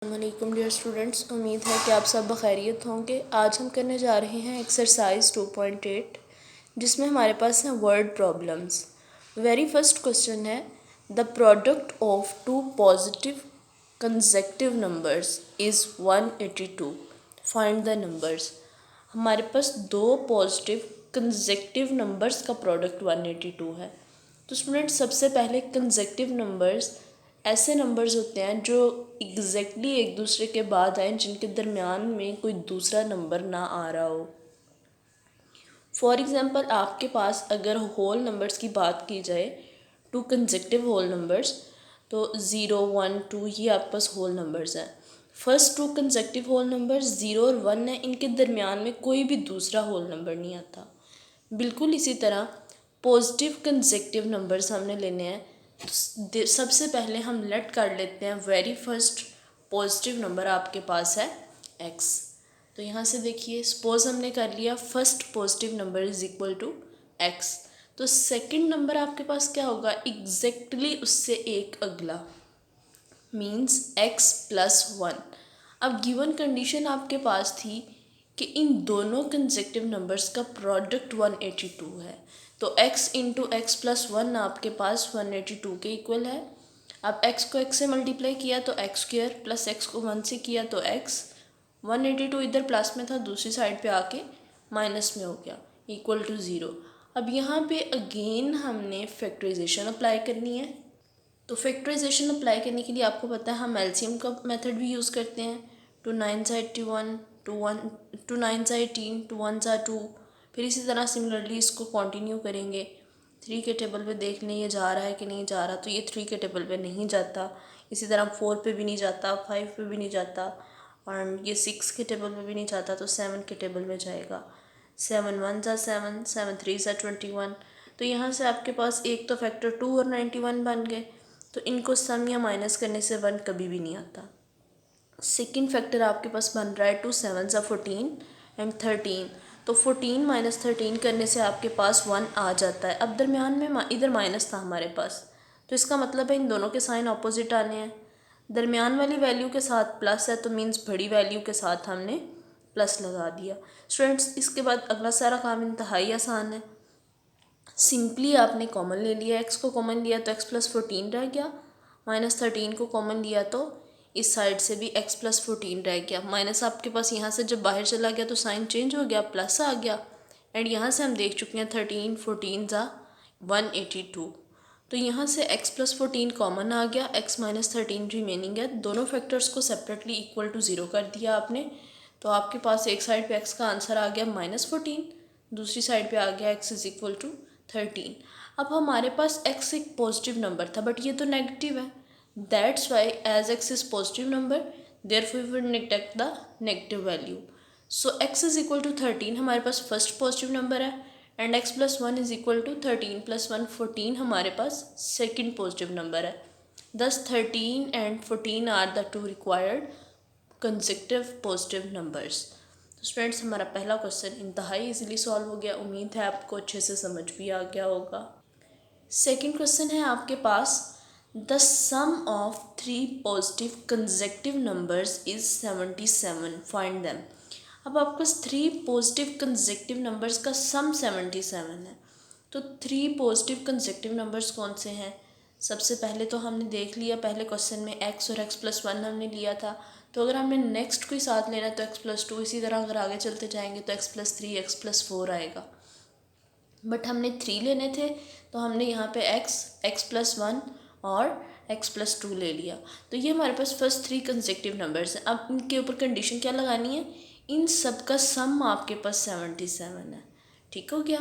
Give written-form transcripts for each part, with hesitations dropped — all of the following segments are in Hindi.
अस्सलामुअलैकुम डियर स्टूडेंट्स, उम्मीद है कि आप सब बखैरियत होंगे। आज हम करने जा रहे हैं एक्सरसाइज 2.8 जिसमें हमारे पास हैं word problems. Very first question है the product of two positive consecutive numbers is 182। Find the numbers. हमारे पास दो पॉजिटिव कंसेक्टिव नंबर्स का प्रोडक्ट 182 है। तो स्टूडेंट्स सबसे पहले कंसेक्टिव नंबर्स ऐसे नंबर्स होते हैं जो एग्जैक्टली एक दूसरे के बाद आए, जिनके दरमियान में कोई दूसरा नंबर ना आ रहा हो। फॉर एग्ज़ाम्पल आपके पास अगर होल नंबर्स की बात की जाए, टू कंसेक्टिव होल नंबर्स, तो 0, 1, 2 ये आपके पास होल नंबर्स हैं। First two consecutive whole numbers 0 और 1 है, इनके दरमियान में कोई भी दूसरा होल नंबर नहीं आता। बिल्कुल इसी तरह पॉजिटिव कंसेक्टिव नंबर्स हमने लेने हैं। तो सबसे पहले हम लेट कर लेते हैं वेरी फर्स्ट पॉजिटिव नंबर आपके पास है x। तो यहाँ से देखिए, सपोज हमने कर लिया first positive number is equal to x। तो सेकंड नंबर आपके पास क्या होगा, एग्जैक्टली उससे एक अगला, मीन्स x प्लस 1। अब गिवन कंडीशन आपके पास थी कि इन दोनों कंसेक्टिव नंबर्स का प्रोडक्ट 182 है। तो x इंटू एक्स प्लस 1 आपके पास 182 के इक्वल है। अब x को x से मल्टीप्लाई किया तो एक्स स्क्वायर, प्लस x को 1 से किया तो x। 182 इधर प्लस में था, दूसरी साइड पे आके माइनस में हो गया, इक्वल टू 0। अब यहाँ पे अगेन हमने फैक्टराइजेशन अप्लाई करनी है। तो फैक्टराइजेशन अप्लाई करने के लिए आपको पता है हम एलसीएम का मेथड भी यूज़ करते हैं। 2 9 81, 2 9 18, 2 1 2। फिर इसी तरह सिमिलरली इसको कंटिन्यू करेंगे। 3 के टेबल पे देख लें ये जा रहा है कि नहीं जा रहा, तो ये 3 के टेबल पे नहीं जाता। इसी तरह 4 पे भी नहीं जाता, 5 पे भी नहीं जाता, और ये 6 के टेबल पे भी नहीं जाता, तो 7 के टेबल में जाएगा। 7 1 7, 7 3 21। तो यहाँ से आपके पास एक तो फैक्टर 2 और 91 बन गए। तो इनको सम या माइनस करने से 1 कभी भी नहीं आता। सेकंड फैक्टर आपके पास बन रहा है 2 7 14 एंड 13। तो 14 माइनस 13 करने से आपके पास 1 आ जाता है। अब दरमियान में इधर माइनस था हमारे पास, तो इसका मतलब है इन दोनों के साइन ऑपोजिट आने हैं। दरमियान वाली वैल्यू के साथ प्लस है, तो मीन्स बड़ी वैल्यू के साथ हमने प्लस लगा दिया। स्टूडेंट्स इसके बाद अगला सारा काम इंतहाई आसान है। सिंपली आपने कॉमन ले लिया, एक्स को कॉमन लिया तो एक्स प्लस 14 रह गया, माइनस 13 को कॉमन लिया तो इस साइड से भी एक्स प्लस 14 रह गया। माइनस आपके पास यहाँ से जब बाहर चला गया तो साइन चेंज हो गया, प्लस आ गया। एंड यहाँ से हम देख चुके हैं 13 14 ज़ा 182। तो यहाँ से x प्लस 14 कॉमन आ गया, x माइनस 13 रिमेनिंग है। दोनों फैक्टर्स को सेपरेटली इक्वल टू 0 कर दिया आपने। तो आपके पास एक साइड पे x का आंसर आ गया -14, दूसरी साइड पे आ गया x इज इक्वल टू 13। अब हमारे पास x एक पॉजिटिव नंबर था, बट ये तो नेगेटिव है। That's why as x is positive number, therefore we will neglect the negative value. So x is equal to 13 हमारे पास फर्स्ट पॉजिटिव नंबर है, and x plus 1 is equal to 13 plus 1 14 हमारे पास सेकेंड पॉजिटिव नंबर है। Thus 13 and 14 are the two required consecutive positive numbers. तो स्टूडेंट्स हमारा पहला क्वेश्चन इंतहाई इजीली सॉल्व हो गया। उम्मीद है आपको अच्छे से समझ भी आ गया होगा। सेकेंड क्वेश्चन है आपके पास the sum of 3 positive consecutive numbers is 77, find them. अब आपके पास 3 पॉजिटिव कंसेक्टिव नंबर्स का सम 77 है। तो 3 पॉजिटिव कंसेक्टिव नंबर्स कौन से हैं? सबसे पहले तो हमने देख लिया, पहले क्वेश्चन में x और x प्लस 1 हमने लिया था। तो अगर हमने नेक्स्ट कोई साथ लेना है तो x प्लस 2, इसी तरह अगर आगे चलते जाएंगे तो x प्लस 3 x प्लस 4 आएगा। बट हमने 3 लेने थे, तो हमने यहाँ पे x प्लस 1 और x प्लस 2 ले लिया। तो ये हमारे पास फर्स्ट 3 कंसेक्टिव नंबर्स हैं। अब इनके ऊपर कंडीशन क्या लगानी है, इन सब का सम आपके पास 77 है। ठीक हो गया।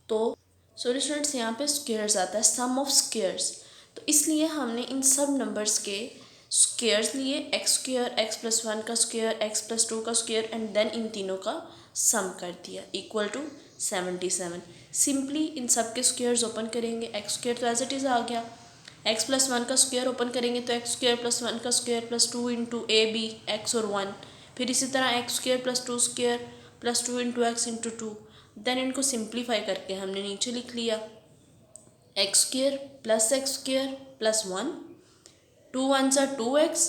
तो सॉरी स्टूडेंट्स, यहाँ पे स्क्वेयर्स आता है, सम ऑफ स्क्वेयर्स। तो इसलिए हमने इन सब नंबर्स के स्क्वेयर्स लिए, एक्स स्क्वेयर, एक्स प्लस 1 का स्क्वेयर, एक्स प्लस 2 का स्क्वेयर, एंड देन इन तीनों का सम कर दिया इक्वल टू 77। सिंपली इन सब के स्क्वेयर्स ओपन करेंगे, एक्स स्क्वेयर तो एज इट इज़ आ गया, एक्स प्लस 1 का स्क्वेयर ओपन करेंगे तो एक्स स्क्वेयर प्लस 1 का square plus 2 into a b x और 1, फिर इसी तरह x square plus 2 square plus 2 into x into 2। Then इनको सिंप्लीफाई करके हमने नीचे लिख लिया एक्स स्क्वेयर प्लस 1, 2 1 सा 2x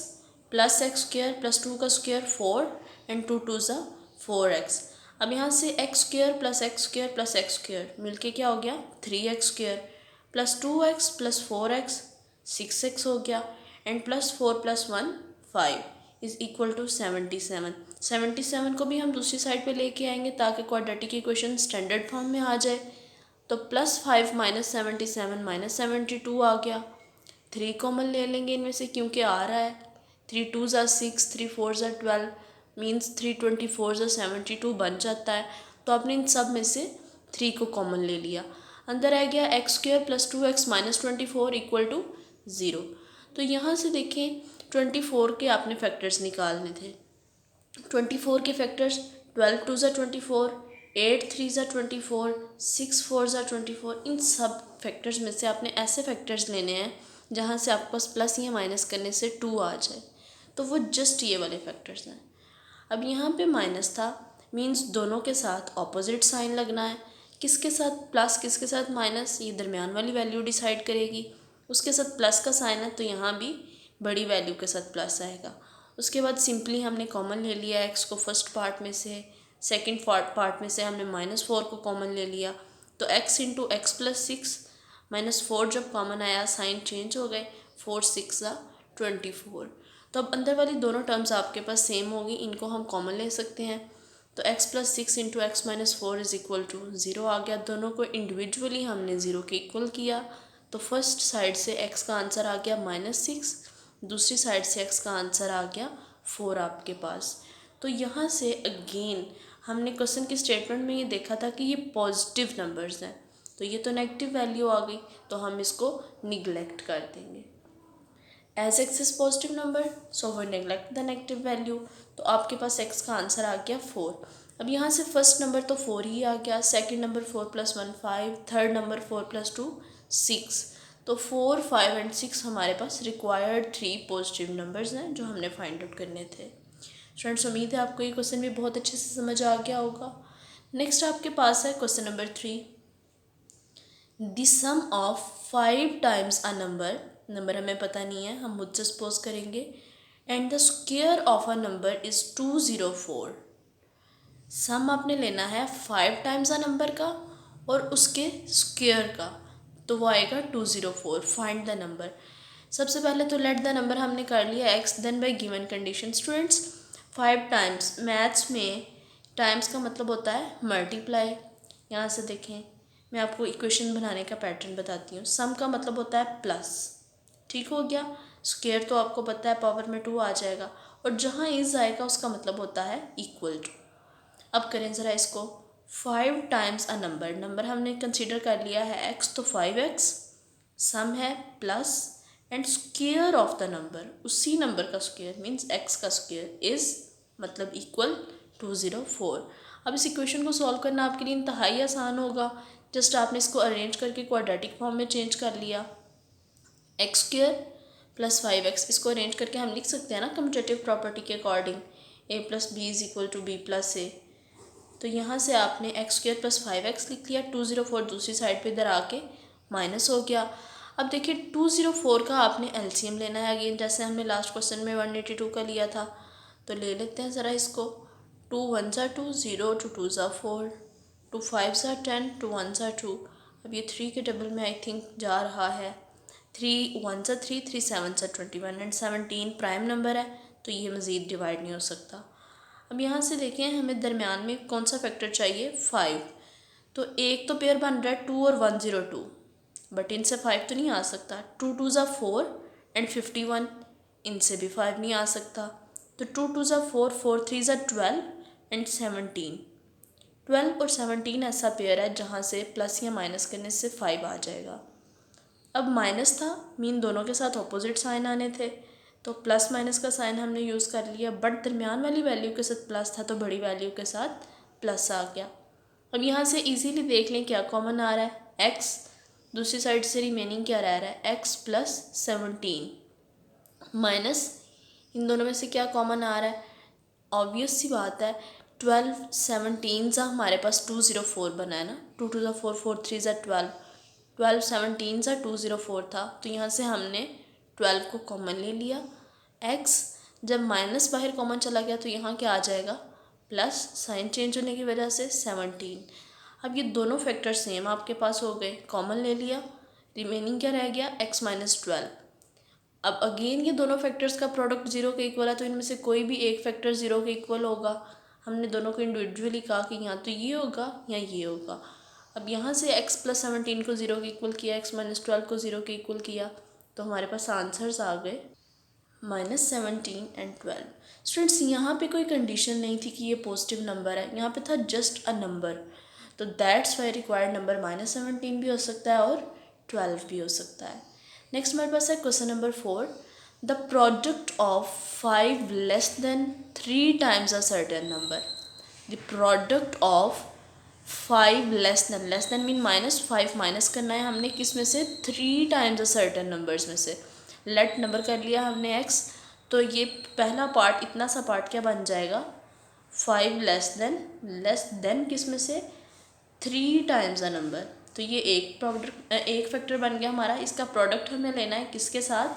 plus x square plus 2 का स्क्वायर 4 एंड 2 2 ज़ा 4x। अब यहाँ से x square plus x square plus x square मिलके क्या हो गया 3x square plus 2x plus 4x 6x हो गया and plus 4 plus 1 5 is equal to 77। 77 को भी हम दूसरी साइड पे लेके आएंगे ताकि क्वाड्रेटिक इक्वेशन स्टैंडर्ड फॉर्म में आ जाए। तो +5 माइनस 77 माइनस 72 आ गया। 3 कॉमन ले लेंगे इनमें से क्योंकि आ रहा है। 3 2 ज़ा 6 3 4 ज़ा 12 मीन्स 3 24 ज़ा 72 बन जाता है। तो आपने इन सब में से 3 को कॉमन ले लिया। अंदर आ गया x square plus 2x minus 24 equal to 0। तो यहाँ से देखें 24 के आपने फैक्टर्स निकालने थे। 24 के फैक्टर्स 12 2 ज़ा 24 8 3 ज़ा 24 6 4 ज़ा 24। इन सब फैक्टर्स में से आपने ऐसे फैक्टर्स लेने हैं जहाँ से आपके पास प्लस या माइनस करने से 2 आ जाए। तो वो जस्ट ये वाले फैक्टर्स हैं। अब यहाँ पे माइनस था मीन्स दोनों के साथ ऑपोजिट साइन लगना है। किसके साथ प्लस किसके साथ माइनस ये दरमियान वाली वैल्यू डिसाइड करेगी। उसके साथ प्लस का साइन है तो यहाँ भी बड़ी वैल्यू के साथ प्लस आएगा। उसके बाद सिंपली हमने कॉमन ले लिया एक्स को फर्स्ट पार्ट में से, सेकंड पार्ट में से हमने -4 को कॉमन ले लिया। तो x इंटू एक्स प्लस 6 -4 जब कॉमन आया साइन चेंज हो गए 4 6 ज़ा 24। तो अब अंदर वाली दोनों टर्म्स आपके पास सेम होगी, इनको हम कॉमन ले सकते हैं। तो x plus 6 into x minus 4 is equal to 0 आ गया। दोनों को इंडिविजुअली हमने 0 के इक्वल किया। तो फर्स्ट साइड से x का आंसर आ गया -6, दूसरी साइड से x का आंसर आ गया 4 आपके पास। तो यहाँ से अगेन हमने क्वेश्चन की स्टेटमेंट में ये देखा था कि ये पॉजिटिव नंबर्स हैं, तो ये तो नेगेटिव वैल्यू आ गई तो हम इसको निगलेक्ट कर देंगे। As x is positive number so we neglect the negative value. तो आपके पास x का आंसर आ गया 4। अब यहाँ से फर्स्ट नंबर तो 4 ही आ गया, सेकंड नंबर 4 + 1 5, थर्ड नंबर 4 + 2 6। तो 4 5 एंड 6 हमारे पास रिक्वायर्ड 3 पॉजिटिव नंबर्स हैं जो हमने फाइंड आउट करने थे। स्टूडेंट्स उम्मीद है आपको ये क्वेश्चन भी बहुत अच्छे से समझ आ गया होगा। नेक्स्ट आपके पास है question number 3। The sum of 5 times a number हमें पता नहीं है, हम मुझसे सपोज करेंगे, and the square of a number is 204। Sum आपने लेना है 5 टाइम्स अ नंबर का और उसके स्क्वायर का, तो वो आएगा 204। Find the number. सबसे पहले तो लेट द नंबर हमने कर लिया x, then by given condition. Students 5 times maths में टाइम्स का मतलब होता है मल्टीप्लाई। यहाँ से देखें मैं आपको इक्वेशन बनाने का पैटर्न बताती हूँ। सम का मतलब होता है प्लस, ठीक हो गया। स्क्वायर तो आपको पता है पावर में 2 आ जाएगा और जहाँ इज आएगा उसका मतलब होता है इक्वल टू। अब करें ज़रा इसको 5 टाइम्स अ नंबर हमने कंसीडर कर लिया है x, तो 5x, सम है plus and square of the number, उसी नंबर का स्क्वायर मीन्स x का स्क्वायर इज मतलब इक्वल 204। अब इस इक्वेशन को सॉल्व करना आपके लिए इंतहाई आसान होगा। जस्ट आपने इसको अरेंज करके क्वाड्रेटिक फॉर्म में चेंज कर लिया। एक्स स्क्वायर प्लस 5x, इसको अरेंज करके हम लिख सकते हैं ना कम्यूटेटिव प्रॉपर्टी के according, a plus B is equal to B plus A. तो यहाँ से आपने एक्स स्क्वायर प्लस 5x लिख लिया। 204 दूसरी साइड पे इधर आके माइनस हो गया। अब देखिए 204 का आपने एलसीएम लेना है अगेन, जैसे हमने लास्ट क्वेश्चन में 182 का लिया था। तो ले लेते हैं ज़रा इसको। 2 1 ज़ा 2, 0 2 2 ज़ा 4, 2 5 ज़ा 10, 2 1 ज़ा 2। अब ये 3 के डबल में आई थिंक जा रहा है। 3 1 ज़ा 3, 3 7 ज़ा 21 एंड 17 प्राइम नंबर है तो ये मज़ीद डिवाइड नहीं हो सकता। अब यहाँ से देखें हमें दरमियान में कौन सा फैक्टर चाहिए 5। तो एक तो पेयर बन रहा है 2 और 102, बट इनसे 5 तो नहीं आ सकता। 2 2 ज़ा 4 एंड 51, इनसे भी 5 नहीं आ सकता। तो 2 2 ज़ा 4, 4 3 ज़ा 12 एंड 17। 12 और 17 ऐसा पेयर है जहाँ से प्लस या माइनस करने से 5 आ जाएगा। अब माइनस था मीन दोनों के साथ ऑपोजिट साइन आने थे, तो प्लस माइनस का साइन हमने यूज़ कर लिया, बट दरमियान वाली वैल्यू के साथ प्लस था तो बड़ी वैल्यू के साथ प्लस आ गया। अब यहाँ से इजीली देख लें क्या कॉमन आ रहा है x, दूसरी साइड से रिमेनिंग क्या रह रहा है x प्लस 17 माइनस इन दोनों में से क्या कॉमन आ रहा है। ऑब्वियस सी बात है 12 17 सा हमारे पास 204 बना है ना। 2 2 ज़ा 4, 4 3 ज़ा 12, 12 17 सा 204 था तो यहाँ से हमने 12 को कॉमन ले लिया। x जब माइनस बाहर कॉमन चला गया तो यहाँ क्या आ जाएगा, प्लस, साइन चेंज होने की वजह से 17। अब ये दोनों फैक्टर सेम आपके पास हो गए, कॉमन ले लिया, रिमेनिंग क्या रह गया, x माइनस 12। अब अगेन ये दोनों फैक्टर्स का प्रोडक्ट जीरो के इक्वल है, तो इनमें से कोई भी एक फैक्टर जीरो के इक्वल होगा। हमने दोनों को इंडिविजुअली कहा कि यहाँ तो ये होगा या ये होगा। अब यहाँ से x प्लस 17 को जीरो के इक्वल किया, x माइनस 12 को जीरो के इक्वल किया, तो हमारे पास आंसर्स आ गए -17 एंड 12। स्टूडेंट्स यहाँ पे कोई कंडीशन नहीं थी कि ये पॉजिटिव नंबर है, यहाँ पे था जस्ट अ नंबर, तो दैट्स वाई रिक्वायर्ड नंबर -17 भी हो सकता है और 12 भी हो सकता है। नेक्स्ट हमारे पास है question number 4, the product of 5 less than 3 times a certain number. The product of 5 less than mean -5 minus करना है हमने किस में से, 3 टाइम्स अ सर्टेन नंबर्स में से। लेट नंबर कर लिया हमने x, तो ये पहला पार्ट, इतना सा पार्ट क्या बन जाएगा, 5 लेस देन किस में से, 3 टाइम्स अ नंबर। तो ये एक फैक्टर बन गया हमारा। इसका प्रोडक्ट हमें लेना है किसके साथ,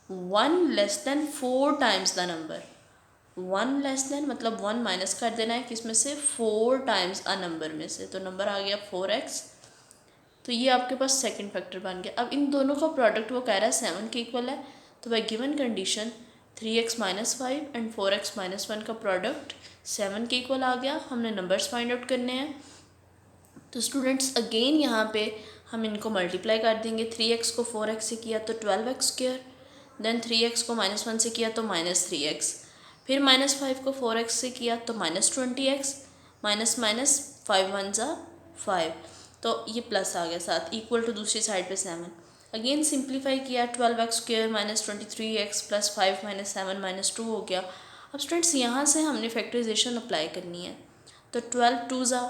1 less than 4 times the number. 1 less than मतलब 1 माइनस कर देना है किस में से, 4 टाइम्स अ नंबर में से, तो नंबर आ गया 4x। तो ये आपके पास सेकंड फैक्टर बन गया। अब इन दोनों का प्रोडक्ट वो कह रहा है 7 के इक्वल है, तो bye given condition 3x minus 5 and 4x minus 1 का प्रोडक्ट 7 के इक्वल आ गया। हमने नंबर्स फाइंड आउट करने हैं, तो स्टूडेंट्स अगेन यहाँ पे हम इनको मल्टीप्लाई कर देंगे। 3x को 4x से किया तो 12x स्क्वायर, देन 3x को -1 से किया तो -3x, फिर -5 को 4x से किया तो -20x, माइनस माइनस 5 1 ज़ा 5, तो ये प्लस आ गया साथ, इक्वल टू दूसरी साइड पे 7। अगेन सिंप्लीफाई किया, 12x स्क्वायर -23x प्लस 5 -7 -2 हो गया। अब स्टूडेंट्स यहाँ से हमने फैक्टराइजेशन अप्लाई करनी है, तो 12 2 ज़ा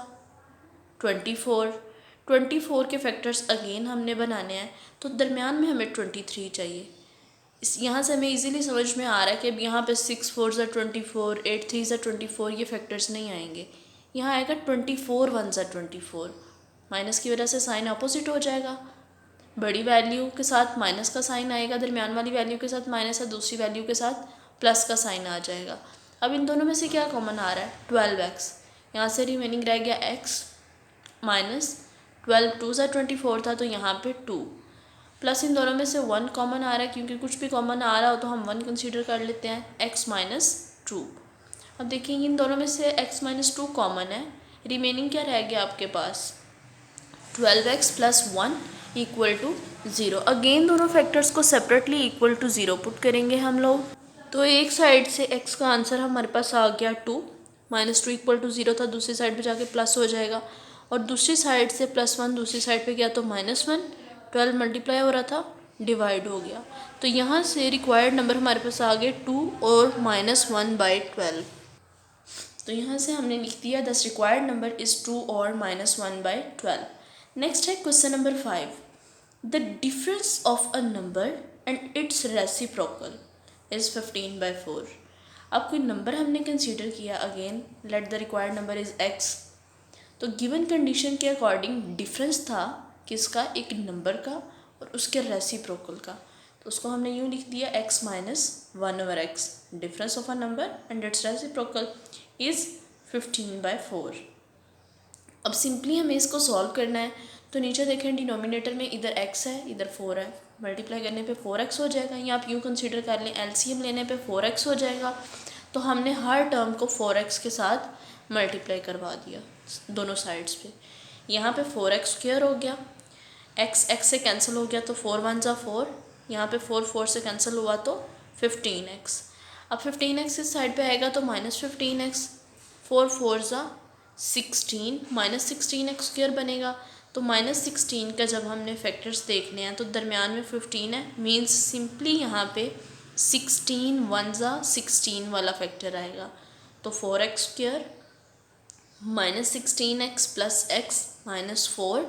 24 के फैक्टर्स अगेन हमने बनाने हैं, तो दरमियान में हमें 23 चाहिए। इस यहाँ से हमें इजीली समझ में आ रहा है कि अब यहाँ पे 6 4 ज़ा 24, 8 3 ज़ा 24, ये फैक्टर्स नहीं आएंगे। यहाँ आएगा 24 1 ज़ा 24, माइनस की वजह से साइन अपोजिट हो जाएगा। बड़ी वैल्यू के साथ माइनस का साइन आएगा, दरमियान वाली वैल्यू के साथ माइनस है, दूसरी वैल्यू के साथ प्लस का साइन आ जाएगा। अब इन दोनों में से क्या कॉमन आ रहा है, 12x, यहाँ से रिमेनिंग रह गया x माइनस 12 2 ज़ा 24 था, तो यहाँ पे 2 प्लस इन दोनों में से 1 कॉमन आ रहा है, क्योंकि कुछ भी कॉमन आ रहा हो तो हम 1 कंसीडर कर लेते हैं, x माइनस 2। अब देखिए इन दोनों में से x माइनस 2 कॉमन है, रिमेनिंग क्या रह गया आपके पास, 12x plus 1 equal to 0। Again दोनों फैक्टर्स को सेपरेटली इक्वल टू 0 पुट करेंगे हम लोग, तो एक साइड से x का आंसर हमारे पास आ गया 2, -2 इक्वल टू 0 था, दूसरी साइड पे जाके प्लस हो जाएगा, और दूसरी साइड से +1 दूसरी साइड पे गया तो -1, 12 मल्टीप्लाई हो रहा था, डिवाइड हो गया, तो यहाँ से रिक्वायर्ड नंबर हमारे पास आ गए 2 और -1/12। तो यहाँ से हमने लिख दिया दस रिक्वायर्ड नंबर इज़ 2 और -1/12। नेक्स्ट है question number 5, the difference of a number and it's reciprocal is 15/4। अब कोई नंबर हमने कंसीडर किया, again let the required number is x, तो गिवन कंडीशन के अकॉर्डिंग डिफरेंस था किसका, एक नंबर का और उसके रेसिप्रोकल का, तो उसको हमने यूँ लिख दिया x minus 1/x, difference of a number and it's reciprocal is 15/4। अब सिंपली हमें इसको सॉल्व करना है, तो नीचे देखें डिनोमिनेटर में इधर x है इधर 4 है, मल्टीप्लाई करने पे 4x हो जाएगा, या आप यूँ कंसीडर कर लें एलसीएम लेने पे 4x हो जाएगा। तो हमने हर टर्म को 4x के साथ मल्टीप्लाई करवा दिया दोनों साइड्स पे। यहाँ पे 4x स्क्वायर हो गया, x से कैंसिल हो गया तो 4 1 ज़ा 4, यहाँ पे 4 4 से कैंसिल हुआ तो 15x। अब 15x इस साइड पे आएगा तो -15x, 4 4 ज़ा 16, -16x स्क्वायर बनेगा, तो -16 का जब हमने फैक्टर्स देखने हैं तो दरमियान में 15 है, मीन्स सिंपली यहाँ पे 16 1 ज़ा 16 वाला फैक्टर आएगा, तो 4x square -16x plus x -4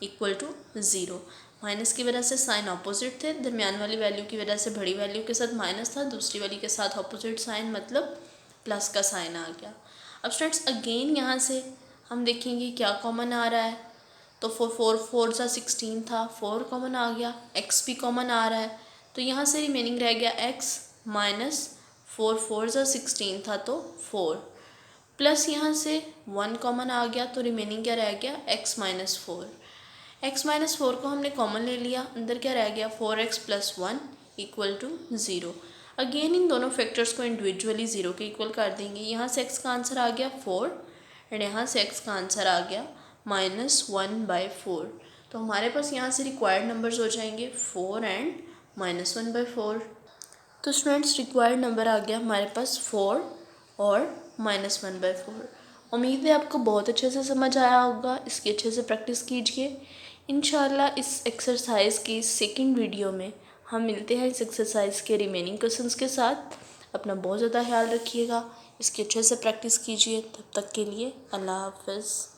equal to 0। Minus की वजह से साइन ऑपोजिट थे, दरमियान वाली वैल्यू की वजह से बड़ी वैल्यू के साथ माइनस था, दूसरी वाली के साथ ऑपोजिट साइन मतलब प्लस का साइन आ गया। अब स्टूडेंट्स अगेन यहाँ से हम देखेंगे क्या कॉमन आ रहा है, तो 4 4 ज़ा 16 था, 4 कॉमन आ गया, x भी कॉमन आ रहा है, तो यहाँ से रिमेनिंग रह गया x माइनस 4 4 ज़ा 16 था तो 4 प्लस यहाँ से 1 कॉमन आ गया तो रिमेनिंग क्या रह गया x माइनस 4। x माइनस 4 को हमने कॉमन ले लिया, अंदर क्या रह गया 4x plus 1 equal to 0। Again इन दोनों फैक्टर्स को इंडिविजुअली 0 के इक्वल कर देंगे। यहाँ से x का आंसर आ गया 4 एंड यहाँ से x का आंसर आ गया -1/4। तो हमारे पास यहाँ से रिक्वायर्ड नंबर्स हो जाएंगे 4 एंड -1/4। तो स्टूडेंट्स रिक्वायर्ड नंबर आ गया हमारे पास 4 और -1/4। उम्मीद है आपको बहुत अच्छे से समझ आया होगा, इसकी अच्छे से प्रैक्टिस कीजिए। इंशाल्लाह इस एक्सरसाइज की सेकंड वीडियो में हम मिलते हैं इस एक्सरसाइज के रिमेनिंग क्वेश्चंस के साथ। अपना बहुत ज़्यादा ख्याल रखिएगा, इसकी अच्छे से प्रैक्टिस कीजिए। तब तक के लिए अल्लाह हाफ़िज़।